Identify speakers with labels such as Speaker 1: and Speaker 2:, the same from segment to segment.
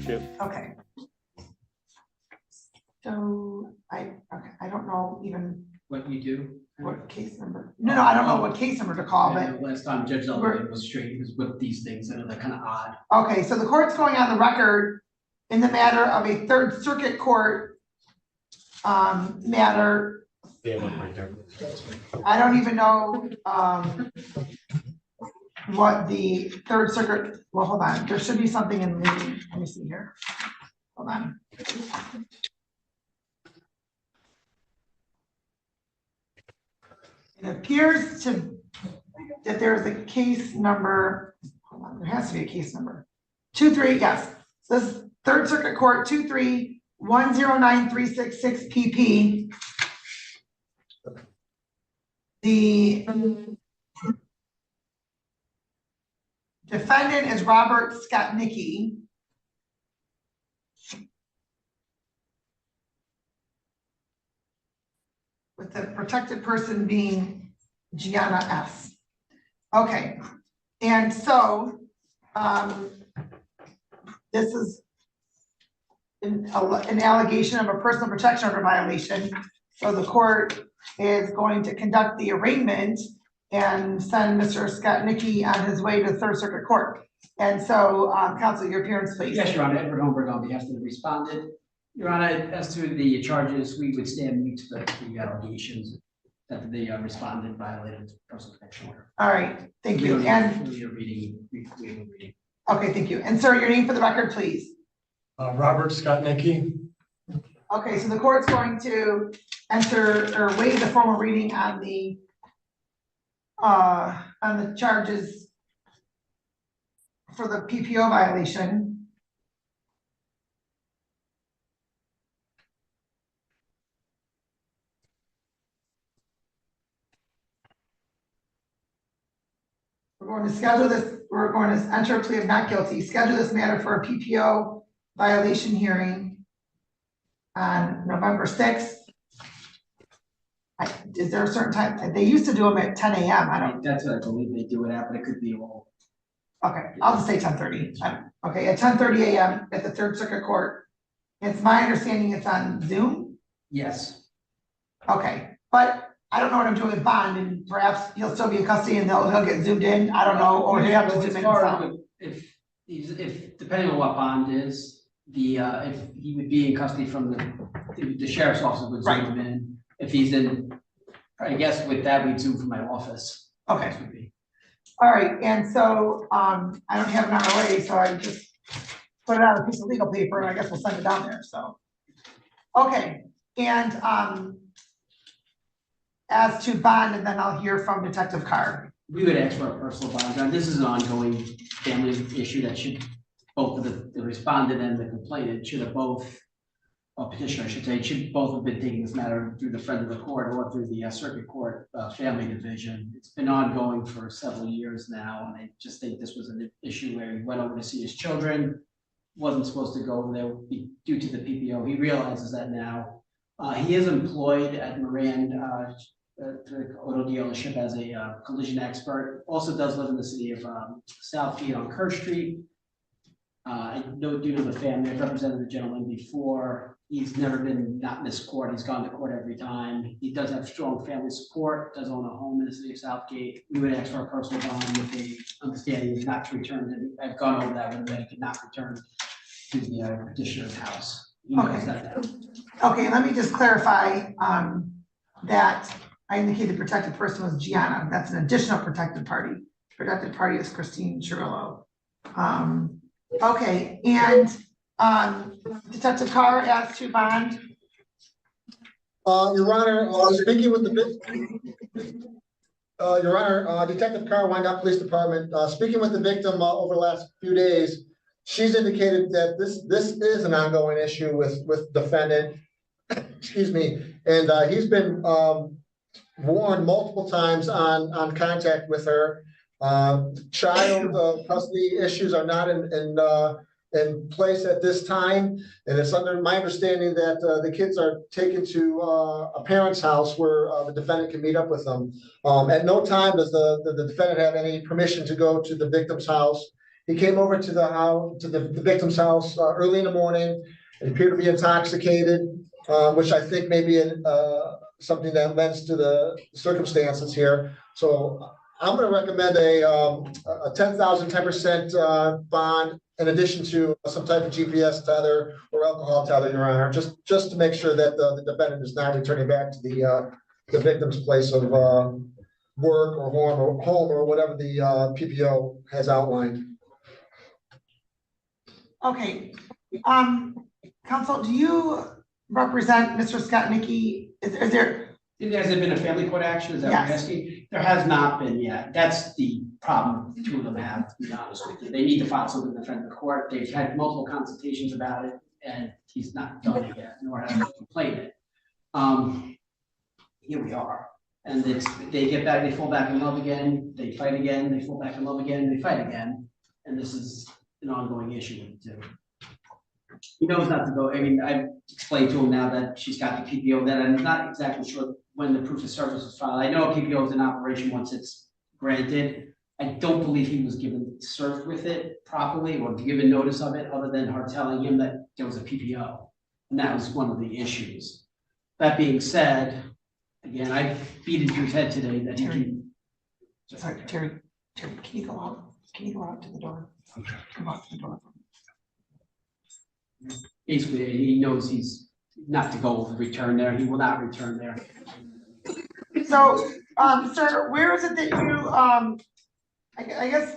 Speaker 1: Chair.
Speaker 2: Okay. So I don't know even
Speaker 3: What you do?
Speaker 2: what case number. No, I don't know what case number to call,
Speaker 3: I
Speaker 2: but
Speaker 3: know last time Judge Sullivan was straight, he was with these things, and they're kind of odd.
Speaker 2: okay, so the court's going on the record in the matter of a Third Circuit Court matter. I don't even know what the Third Circuit, well, hold on, there should be something in the, let me see here. Hold on. It appears that there is a case number, hold on, there has to be a case number. 23, yes. This is Third Circuit Court 2310936 PP. The defendant is Robert Skotnicki. With the protected person being Gianna S. Okay, and so this is an allegation of a personal protection order violation. So the court is going to conduct the arraignment and send Mr. Skotnicki on his way to Third Circuit Court. And so, counsel, your appearance, please.
Speaker 3: Yes, Your Honor, Edward Holmberg on behalf of the respondent. Your Honor, as to the charges, we would stand mute to the allegations that the respondent violated personal protection order.
Speaker 2: All right, thank
Speaker 3: We
Speaker 2: you.
Speaker 3: don't need
Speaker 2: And
Speaker 3: to do a reading.
Speaker 2: okay, thank you. And sir, your name for the record, please.
Speaker 4: Robert Skotnicki.
Speaker 2: Okay, so the court's going to enter or waive the formal reading on the charges for the PPO violation. We're going to schedule this, we're going to enter a plea of not guilty, schedule this matter for a PPO violation hearing on November 6th. Is there a certain time? They used to do them at 10 a.m. I don't.
Speaker 3: That's what I believe they do it at, but it could be all.
Speaker 2: Okay, I'll just say 10:30. Okay, at 10:30 a.m. at the Third Circuit Court. It's my understanding it's on Zoom.
Speaker 3: Yes.
Speaker 2: Okay, but I don't know what I'm doing with Bond, and perhaps he'll still be in custody and he'll get zoomed in. I don't know, or he'll have to
Speaker 3: As
Speaker 2: zoom in
Speaker 3: far
Speaker 2: himself.
Speaker 3: as if depending on what bond is, if he would be in custody from the sheriff's office would zoom him in. If he's in, I guess with that we'd zoom from my office.
Speaker 2: Okay.
Speaker 3: This would be.
Speaker 2: All right, and so I don't have an ROA, so I just put it on a piece of legal paper and I guess we'll send it down there, so. Okay, and as to bond, and then I'll hear from Detective Carr.
Speaker 3: We would ask for a personal bond. Now, this is an ongoing family issue that should, both of the respondent and the complainant should have both, or petitioner, I should say, should both have been taking this matter through the friend of the court or through the circuit court family division. It's been ongoing for several years now, and I just think this was an issue where he went over to see his children, wasn't supposed to go over there due to the PPO. He realizes that now. He is employed at Moran the auto dealership as a collision expert. Also does live in the city of Southgate on Kerr Street. I know due to the family, I've represented the gentleman before. He's never been not missed court. He's gone to court every time. He does have strong family support, does own a home in the city of Southgate. We would ask for a personal bond with the understanding not to return. And I've gone over that with him, that he could not return to the petitioner's house. He knows that now.
Speaker 2: Okay, let me just clarify that I indicated protected person was Gianna. That's an additional protected party. Protected party is Christine Chirillo. Okay, and Detective Carr as to bond.
Speaker 4: Your Honor, speaking with the Your Honor, Detective Carr, Wyandotte Police Department, speaking with the victim over the last few days, she's indicated that this is an ongoing issue with defendant. Excuse me, and he's been warned multiple times on contact with her. Child custody issues are not in place at this time, and it's under my understanding that the kids are taken to a parent's house where the defendant can meet up with them. At no time does the defendant have any permission to go to the victim's house, He came over to the house, to the victim's house, early in the morning, and appeared to be intoxicated, which I think may be, something that lends to the circumstances here. So I'm gonna recommend a 10,000, 10% bond in addition to some type of GPS tether or alcohol tether, Your Honor, just to make sure that the defendant is not returning back to the victim's place of work or home or whatever the PPO has outlined.
Speaker 2: Okay, counsel, do you represent Mr. Scott Nicky? Is there,
Speaker 3: Has there been a family court action? Is that what you're
Speaker 2: Yes.
Speaker 3: asking? There has not been yet. That's the problem the two of them have, to be honest with you. They need to file something in front of the court. They've had multiple consultations about it, and he's not done it yet, nor has he complained it. Here we are. And they get back, they fall back in love again, they fight again, they fall back in love again, they fight again. And this is an ongoing issue with the two. He knows not to go. I mean, I've explained to him now that she's got the PPO, that I'm not exactly sure when the proof of service was filed. I know a PPO is in operation once it's granted. I don't believe he was served with it properly or given notice of it, other than her telling him that there was a PPO. And that was one of the issues. That being said, again, I beat into his head today that he can.
Speaker 2: sorry, Terry, can you go out? Can you go out to the door? Come out to the door.
Speaker 3: Basically, he knows he's not to go return there. He will not return there.
Speaker 2: So, sir, where is it that you, I guess,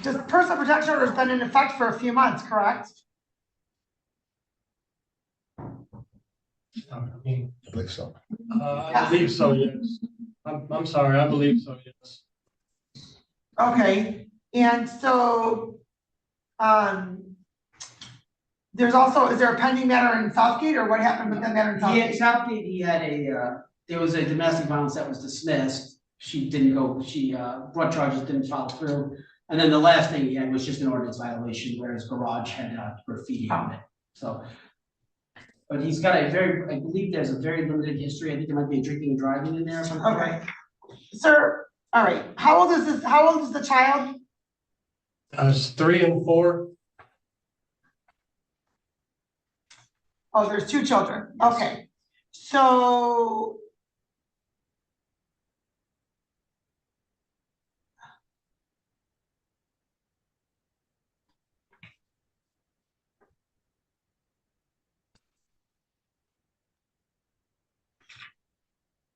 Speaker 2: the personal protection order has been in effect for a few months, correct?
Speaker 1: I mean,
Speaker 4: I believe so.
Speaker 1: I believe so, yes. I'm sorry, I believe so, yes.
Speaker 2: Okay, and so, there's also, is there a pending matter in Southgate, or what happened with that matter in
Speaker 3: He had
Speaker 2: Southgate?
Speaker 3: Southgate, he had there was a domestic violence that was dismissed. She didn't go, brought charges, didn't follow through. And then the last thing he had was just an ordinance violation where his garage had graffiti on it, so. But he's got I believe there's a very limited history. I think there might be a drinking and driving in there or something.
Speaker 2: Okay, sir, all right, how old is the child?
Speaker 1: It's 3 and 4.
Speaker 2: Oh, there's two children, okay, so.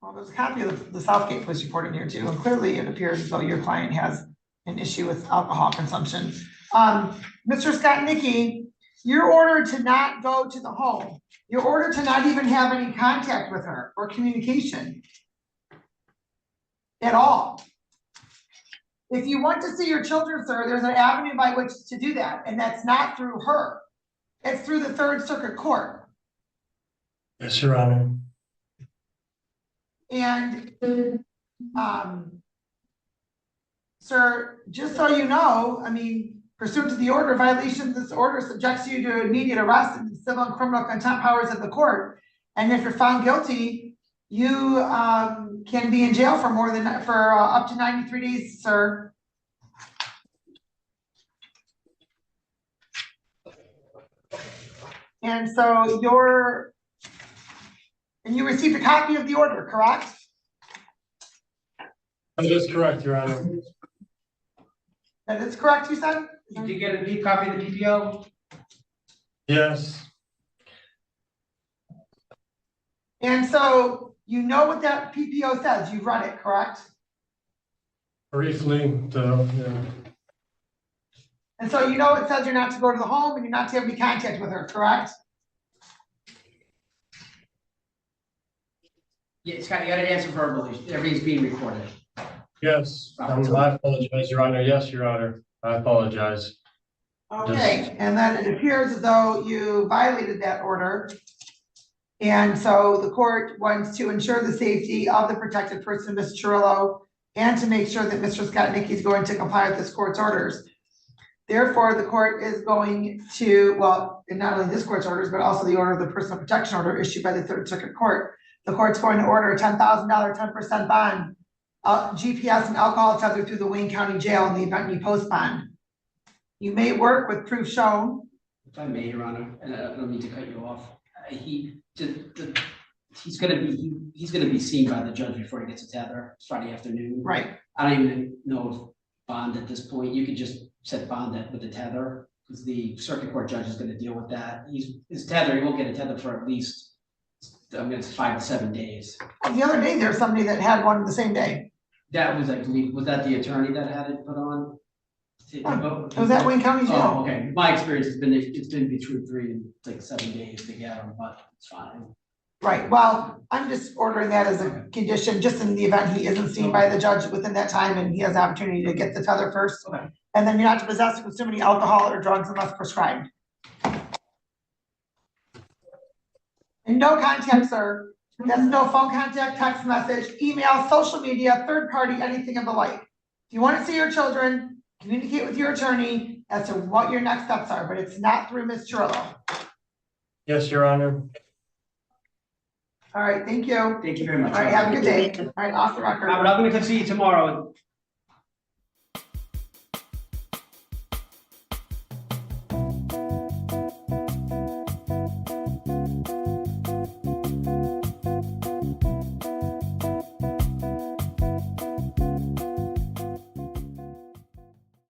Speaker 2: Well, there's a copy of the Southgate police report in here too, and clearly it appears as though your client has an issue with alcohol consumption. Mr. Scott Nicky, you're ordered to not go to the home. You're ordered to not even have any contact with her or communication at all. If you want to see your children, sir, there's an avenue by which to do that, and that's not through her. It's through the Third Circuit Court.
Speaker 1: Yes, Your Honor.
Speaker 2: And, sir, just so you know, I mean, pursuant to the order, violation of this order subjects you to immediate arrest and civil and criminal contempt powers of the court. And if you're found guilty, you can be in jail for up to 93 days, sir. And so you received a copy of the order, correct?
Speaker 1: That is correct, Your Honor.
Speaker 2: That is correct, you said?
Speaker 3: Did you get a copy of the PPO?
Speaker 1: Yes,
Speaker 2: And so you know what that PPO says, you've read it, correct?
Speaker 1: briefly, yeah.
Speaker 2: And so you know it says you're not to go to the home and you're not to have any contact with her, correct?
Speaker 3: Yeah, Scott, you got to answer verbally. Everything's being recorded.
Speaker 1: Yes, I apologize, Your Honor. Yes, Your Honor, I apologize.
Speaker 2: Okay, and then it appears as though you violated that order. And so the court wants to ensure the safety of the protected person, Ms. Chirillo, and to make sure that Mr. Scott Nicky is going to comply with this court's orders. Therefore, the court is going to, well, and not only this court's orders, but also the order of the personal protection order issued by the Third Circuit Court. The court's going to order a $10,000, 10% bond GPS and alcohol tether through the Wayne County Jail in the event you post bond. You may work with proof shown.
Speaker 3: If I may, Your Honor, and I don't mean to cut you off, he's gonna be seen by the judge before he gets a tether Friday afternoon.
Speaker 2: Right.
Speaker 3: I don't even know if bond at this point, you could just set bond with the tether, because the circuit court judge is gonna deal with that. His tether, he won't get a tether for at least, I mean, it's 5 to 7 days.
Speaker 2: The other day, there was somebody that had one the same day.
Speaker 3: That was, I believe, was that the attorney that had it put on?
Speaker 2: It was at Wayne County
Speaker 3: Oh,
Speaker 2: Jail.
Speaker 3: okay, my experience has been, it's been between 3 and like 7 days to get them, but it's fine.
Speaker 2: Right, well, I'm just ordering that as a condition, just in the event he isn't seen by the judge within that time and he has the opportunity to get the tether first.
Speaker 3: Okay.
Speaker 2: And then you're not to possess or consume any alcohol or drugs unless prescribed. And no contact, sir. That's no phone contact, text message, email, social media, third party, anything of the like. If you want to see your children, communicate with your attorney as to what your next steps are, but it's not through Ms. Chirillo.
Speaker 1: Yes, Your Honor.
Speaker 2: All right, thank you.
Speaker 3: Thank you very much.
Speaker 2: All right, have a good day. All right, off the record.
Speaker 3: I'm not gonna come see you tomorrow.